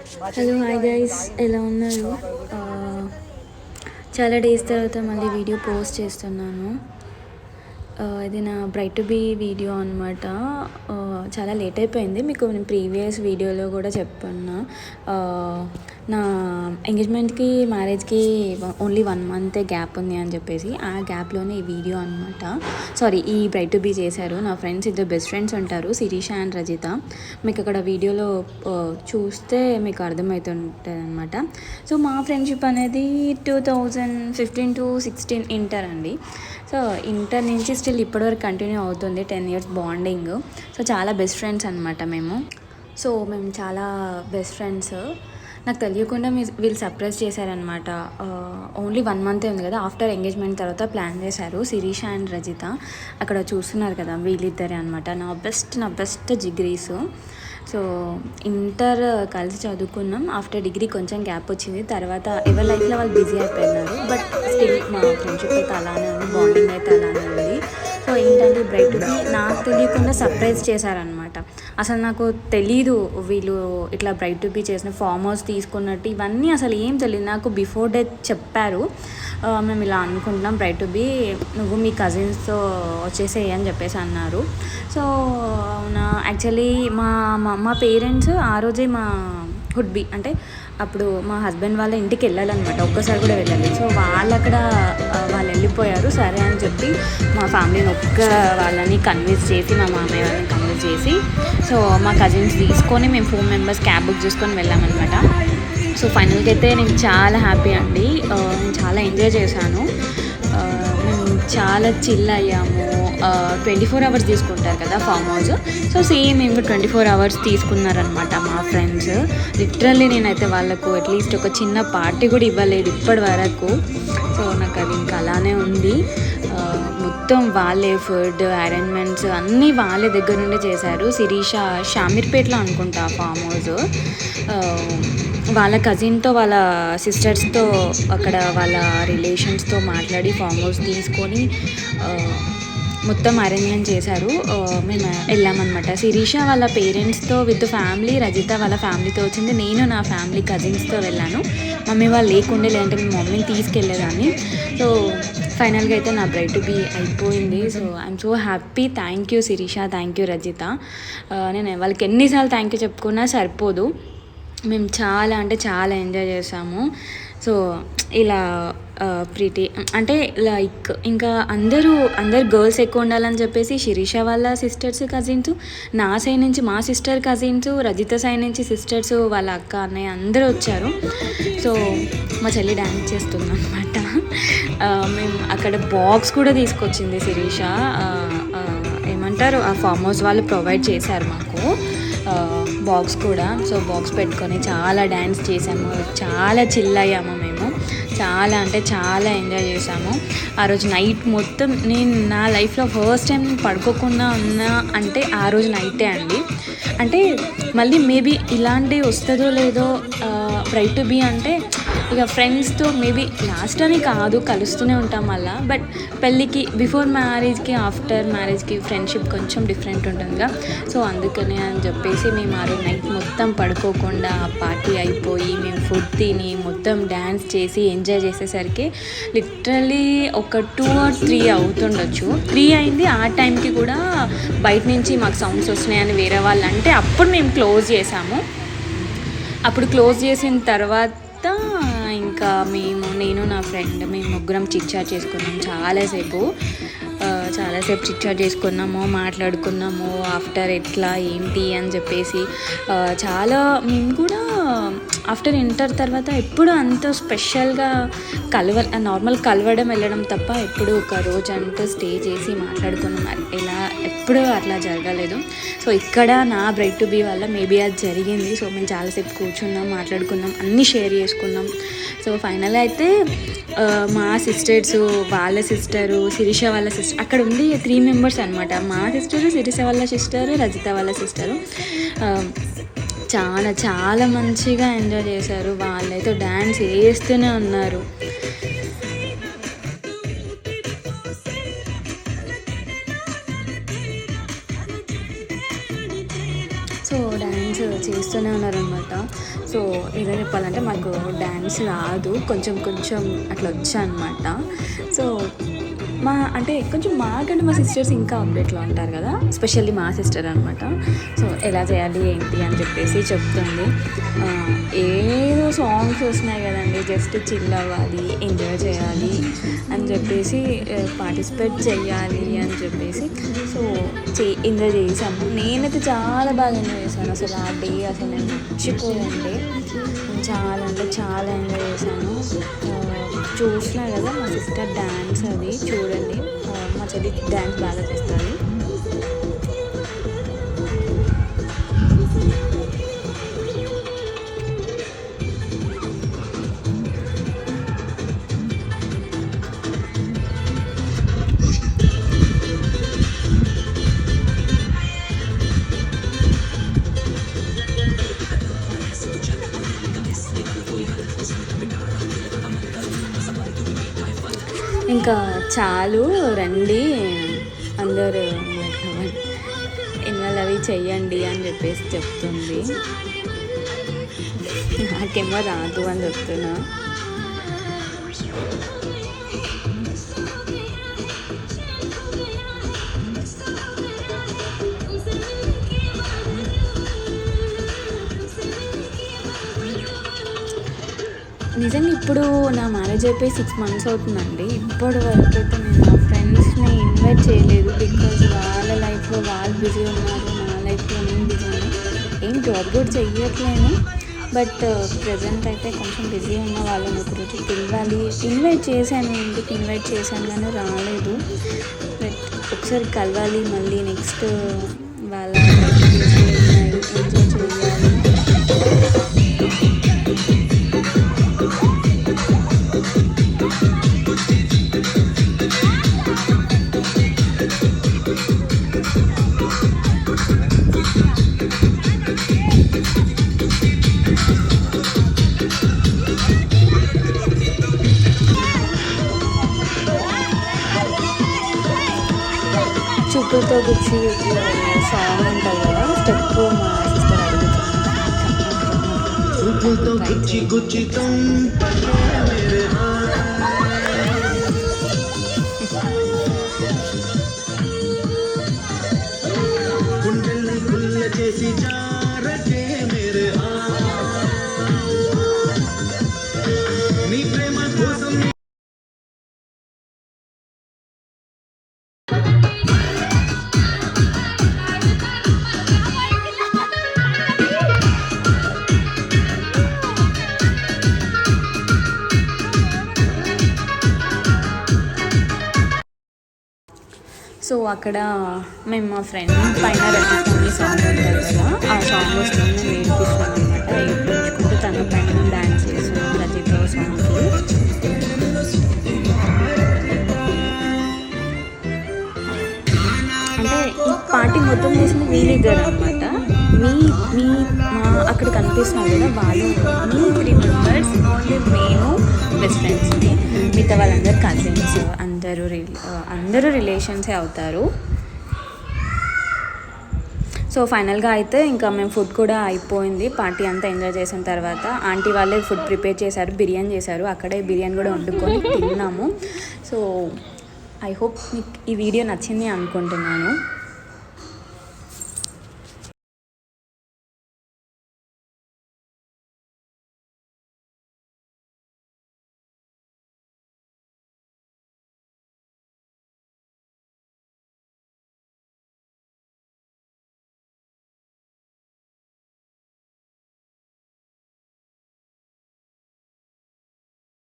Hello hi guys, ఎలా ఉన్నారు? ఆ, చాలా డేస్ తర్వాత మళ్ళీ వీడియో పోస్ట్ చేస్తున్నాను. ఇది నా బ్రైట్ టు బీ వీడియో అనమాట. చాలా లేట్ అయిపోయింది, మీకు నేను ప్రీవియస్ వీడియోలో కూడా చెప్పాను. నా ఎంగేజ్మెంట్కి మ్యారేజ్కి ఓన్లీ 1 మంత్ గ్యాప్ ఉంది అని చెప్పేసి, ఆ గ్యాప్లోనే ఈ వీడియో అనమాట. సారీ, ఈ బ్రైట్ టు బీ చేశారు నా ఫ్రెండ్స్. ఇద్దరు బెస్ట్ ఫ్రెండ్స్ ఉంటారు, శిరీష అండ్ రజిత. మీకు అక్కడ వీడియోలో చూస్తే మీకు అర్థమవుతుంటుంది అనమాట. సో మా ఫ్రెండ్షిప్ అనేది 2015 to 16 ఇంటర్ అండి. సో ఇంటర్ నుంచి స్టిల్ ఇప్పటివరకు కంటిన్యూ అవుతుంది, 10 years బాండింగ్. సో చాలా బెస్ట్ ఫ్రెండ్స్ అనమాట మేము. సో మేము చాలా బెస్ట్ ఫ్రెండ్స్. నాకు తెలియకుండా వీళ్ళు సర్ప్రైజ్ చేశారనమాట. ఓన్లీ 1 మంతే ఉంది కదా, ఆఫ్టర్ ఎంగేజ్మెంట్ తర్వాత ప్లాన్ చేశారు శిరీష అండ్ రజిత. అక్కడ చూస్తున్నారు కదా, వీళ్ళిద్దరే అనమాట నా బెస్ట్ జిగ్రీసు. సో ఇంటర్ కలిసి చదువుకున్నాం. ఆఫ్టర్ డిగ్రీ కొంచెం గ్యాప్ వచ్చింది, తర్వాత ఎవరి లైఫ్లో వాళ్ళు బిజీ అయిపోయినారు. బట్ స్టిల్ మా ఫ్రెండ్షిప్ అయితే అలానే ఉంది, బాండింగ్ అయితే అలానే ఉంది. సో ఏంటంటే బ్రైట్ టు బీ నాకు తెలియకుండా సర్ప్రైజ్ చేశారనమాట. అసలు నాకు తెలీదు వీళ్ళు ఇట్లా బ్రైట్ టు బీ చేసిన ఫామ్ హౌస్ తీసుకున్నట్టు, ఇవన్నీ అసలు ఏం తెలియదు నాకు. బిఫోర్ డేట్ చెప్పారు, మేము ఇలా అనుకుంటున్నాం బ్రైట్ టు బీ, నువ్వు మీ కజిన్స్తో వచ్చేసేయి అని చెప్పేసి అన్నారు. సో యాక్చువల్లీ మా పేరెంట్స్ ఆ రోజే మా హుడ్ బీ అంటే అప్పుడు మా హస్బెండ్ వాళ్ళ ఇంటికి వెళ్ళాలన్నమాట, ఒక్కసారి కూడా వెళ్ళాలి. సో వాళ్ళు వెళ్ళిపోయారు. సరే అని చెప్పి మా ఫ్యామిలీని వాళ్ళని కన్విన్స్ చేసి, మా మామయ్య వాళ్ళని కన్విన్స్ చేసి, సో మా కజిన్స్ తీసుకొని మేము 4 members క్యాబ్ బుక్ చేసుకొని వెళ్ళామన్నమాట. సో ఫైనల్గా అయితే నేను చాలా హ్యాపీ అండి. నేను చాలా ఎంజాయ్ చేశాను. మేము చాలా చిల్ అయ్యాము. 24 hours తీసుకుంటారు కదా ఫామ్ హౌస్. సో సేమ్ మేము 24 hours తీసుకున్నారనమాట మా ఫ్రెండ్స్. లిటరల్లీ నేనైతే వాళ్ళకు అట్లీస్ట్ ఒక చిన్న పార్టీ కూడా ఇవ్వలేదు ఇప్పటి వరకు. సో నాకు అది ఇంకా అలానే ఉంది. మొత్తం వాళ్ళే ఫుడ్ అరేంజ్మెంట్స్ అన్నీ వాళ్ళే దగ్గర నుండి చేశారు. శిరీష షామీర్పేటలో అనుకుంటా ఫామ్ హౌస్. వాళ్ళ కజిన్తో వాళ్ళ సిస్టర్స్తో అక్కడ వాళ్ళ రిలేషన్స్తో మాట్లాడి ఫామ్ హౌస్ తీసుకొని మొత్తం అరేంజ్మెంట్ చేశారు. మేము వెళ్ళామన్నమాట. శిరీష వాళ్ళ పేరెంట్స్తో విత్ ఫ్యామిలీ, రజిత వాళ్ళ ఫ్యామిలీతో వచ్చింది. నేను నా ఫ్యామిలీ కజిన్స్తో వెళ్ళాను. మమ్మీ వాళ్ళు లేకుండే, లేదంటే మీ మమ్మీని తీసుకెళ్ళేదాన్ని. సో ఫైనల్గా అయితే నా బ్రైట్ టు బీ అయిపోయింది. So I'm so happy. Thank you Shirisha, thank you Rajitha. నేను వాళ్ళకి ఎన్నిసార్లు థ్యాంక్ యూ చెప్పుకున్నా సరిపోదు. మేము చాలా అంటే చాలా ఎంజాయ్ చేసాము. సో ఇలా ప్రీతి అంటే లైక్ ఇంకా అందరు గర్ల్స్ ఎక్కువ ఉండాలని చెప్పేసి శిరీష వాళ్ళ సిస్టర్స్ కజిన్స్, నా సైడ్ నుంచి మా సిస్టర్ కజిన్స్, రజిత సైడ్ నుంచి సిస్టర్స్, వాళ్ళ అక్క అన్నయ్య అందరూ వచ్చారు. సో మా చెల్లి డ్యాన్స్ చేస్తుంది అనమాట. మేము అక్కడ బాక్స్ కూడా తీసుకొచ్చింది శిరీష. ఏమంటారు, ఆ ఫామ్ హౌస్ వాళ్ళు ప్రొవైడ్ చేశారు మాకు బాక్స్ కూడా. సో బాక్స్ పెట్టుకొని చాలా డ్యాన్స్ చేసాము, చాలా చిల్ అయ్యాము మేము. చాలా అంటే చాలా ఎంజాయ్ చేసాము ఆ రోజు నైట్ మొత్తం. నేను నా లైఫ్లో ఫస్ట్ టైం పడుకోకుండా ఉన్నా అంటే ఆ రోజు నైటే అండి. అంటే మళ్ళీ మేబీ ఇలాంటివి వస్తుందో లేదో బ్రైట్ టు బీ అంటే ఇక ఫ్రెండ్స్తో మేబీ లాస్ట్ అని కాదు, కలుస్తూనే ఉంటాం మళ్ళీ. బట్ పెళ్ళికి బిఫోర్ మ్యారేజ్కి ఆఫ్టర్ మ్యారేజ్కి ఫ్రెండ్షిప్ కొంచెం డిఫరెంట్ ఉంటుందిగా. సో అందుకనే అని చెప్పేసి మేము ఆ రోజు నైట్ మొత్తం పడుకోకుండా ఆ పార్టీ అయిపోయి మేము ఫుడ్ తిని మొత్తం డ్యాన్స్ చేసి ఎంజాయ్ చేసేసరికి లిటరలీ ఒక 2 or 3 అవుతుండొచ్చు. 3 అయింది. ఆ టైంకి కూడా బయట నుంచి మాకు సౌండ్స్ వస్తున్నాయని వేరే వాళ్ళు అంటే అప్పుడు మేము క్లోజ్ చేసాము. అప్పుడు క్లోజ్ చేసిన తర్వాత ఇంకా నేను నా ఫ్రెండ్ మేము ముగ్గురం చిట్చాట్ చేసుకున్నాము చాలాసేపు చిట్చాట్ చేసుకున్నాము, మాట్లాడుకున్నాము ఆఫ్టర్ ఎట్లా ఏంటి అని చెప్పేసి. చాలా మేము కూడా ఆఫ్టర్ ఇంటర్ తర్వాత ఎప్పుడు అంత స్పెషల్గా నార్మల్ కలవడం వెళ్ళడం తప్ప ఎప్పుడు ఒక రోజు అంతా స్టే చేసి మాట్లాడుకున్నాం ఇలా ఎప్పుడూ అట్లా జరగలేదు. సో ఇక్కడ నా బ్రైట్ టు బీ వల్ల మేబీ అది జరిగింది. సో మేము చాలాసేపు కూర్చున్నాం, మాట్లాడుకున్నాం, అన్నీ షేర్ చేసుకున్నాం. సో ఫైనల్ అయితే మా సిస్టర్స్, వాళ్ళ సిస్టరు, శిరీష వాళ్ళ సిస్టర్, అక్కడ ఉంది 3 members అనమాట. మా సిస్టరు, శిరీష వాళ్ళ సిస్టరు, రజిత వాళ్ళ సిస్టరు. చాలా చాలా మంచిగా ఎంజాయ్ చేశారు. వాళ్ళైతే డ్యాన్స్ వేస్తూనే ఉన్నారు. సో డ్యాన్స్ చేస్తూనే ఉన్నారనమాట. సో సో ఏదైనా చెప్పాలంటే మాకు డ్యాన్స్ రాదు, కొంచెం కొంచెం అట్లా వచ్చా అనమాట. సో అంటే కొంచెం మాకంటే మా సిస్టర్స్ ఇంకా అప్డేట్లో ఉంటారు కదా, ఎస్పెషల్లీ మా సిస్టర్ అనమాట. సో ఎలా చేయాలి ఏంటి అని చెప్పేసి చెప్తుంది. ఏదో సాంగ్స్ వస్తున్నాయి కదండి, జస్ట్ చిల్ అవ్వాలి, ఎంజాయ్ చేయాలి అని చెప్పేసి, పార్టిసిపేట్ చేయాలి అని చెప్పేసి సో ఎంజాయ్ చేసాము. నేనైతే చాలా బాగా ఎంజాయ్ చేశాను. అసలు ఆ డే అసలు నేను మర్చిపోయండి, చాలా అంటే చాలా ఎంజాయ్ చేశాను. చూసినా కదా మా సిస్టర్ డ్యాన్స్, అది చూడండి, మా చెల్లి డ్యాన్స్ బాగా చేస్తుంది. ఇంకా చాలు రండి అందరూ ఇన్వాల్వ్ అవి చెయ్యండి అని చెప్పేసి చెప్తుంది. నాకేమో రాదు అని చెప్తున్నా. నిజంగా ఇప్పుడు నా మ్యారేజ్ అయిపోయి 6 months అవుతుందండి. ఇప్పటి వరకు అయితే నేను నా ఫ్రెండ్స్ని ఇన్వైట్ చేయలేదు, బికాజ్ వాళ్ళ లైఫ్లో వాళ్ళు బిజీ ఉన్నారు, నా లైఫ్లో నేను బిజీ ఉన్నాను. ఏం జాబ్ కూడా చెయ్యట్లేను, బట్ ప్రజెంట్ అయితే కొంచెం బిజీ ఉన్న వాళ్ళని ఒకరోజు పిలవాలి. ఇన్వైట్ చేశాను, ఇంటికి ఇన్వైట్ చేశాను కానీ రాలేదు. బట్ ఒకసారి కలవాలి మళ్ళీ, నెక్స్ట్ వాళ్ళ ఎంజాయ్ చేయాలి. చూపులతో గుచ్చి సాంగ్ ఉంటుంది కదా, స్టెప్ మా సిస్టర్ సో అక్కడ మేము మా ఫ్రెండ్ పైన రచితని సాంగ్ ఉంటారు కదా, ఆ సాంగ్ వస్తుంది నేర్పిస్తాం అనమాట. నేర్పించుకుంటూ తన పైన డ్యాన్స్ చేస్తున్నాం రచిత సాంగ్కి. అంటే ఈ పార్టీ మొత్తం చేసింది వీళ్ళిద్దరు అనమాట. అక్కడ కనిపిస్తున్నారు కదా వాళ్ళు, మీ 3 members, ఓన్లీ నేను బెస్ట్ ఫ్రెండ్స్ని, మిగతా వాళ్ళందరూ కజిన్స్, అందరూ రిలేషన్సే అవుతారు. సో ఫైనల్గా అయితే ఇంకా మేము ఫుడ్ కూడా అయిపోయింది. పార్టీ అంతా ఎంజాయ్ చేసిన తర్వాత ఆంటీ వాళ్ళే ఫుడ్ ప్రిపేర్ చేశారు, బిర్యానీ చేశారు. అక్కడే బిర్యానీ కూడా వండుకొని తిన్నాము. సో ఐ హోప్ మీకు ఈ వీడియో నచ్చింది అనుకుంటున్నాను.